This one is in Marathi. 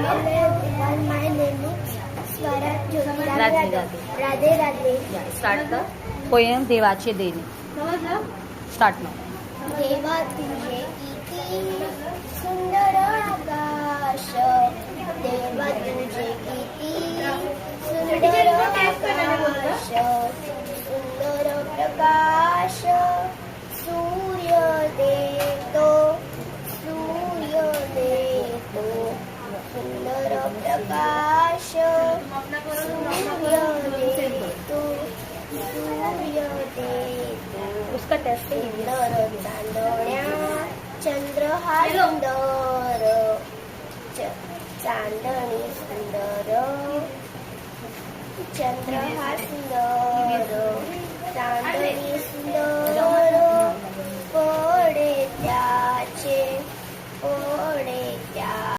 everyone. My name is Swarat Jyotiraj Radhe. Radhe Radhe. Start the poem देवाचे देणे. स्टार्ट नाव. देवा तुझे किती सुंदर आकाश, देवा तुझे किती सुंदर आकाश, सुंदर प्रकाश सूर्य देतो, सूर्य देतो, सुंदर प्रकाश सूर्य देतो, सूर्य देतो. उसका टेस्ट सुंदर चांदण्या चंद्र हा सुंदर, चांदणी सुंदर, चंद्र हा सुंदर, चांदणी सुंदर.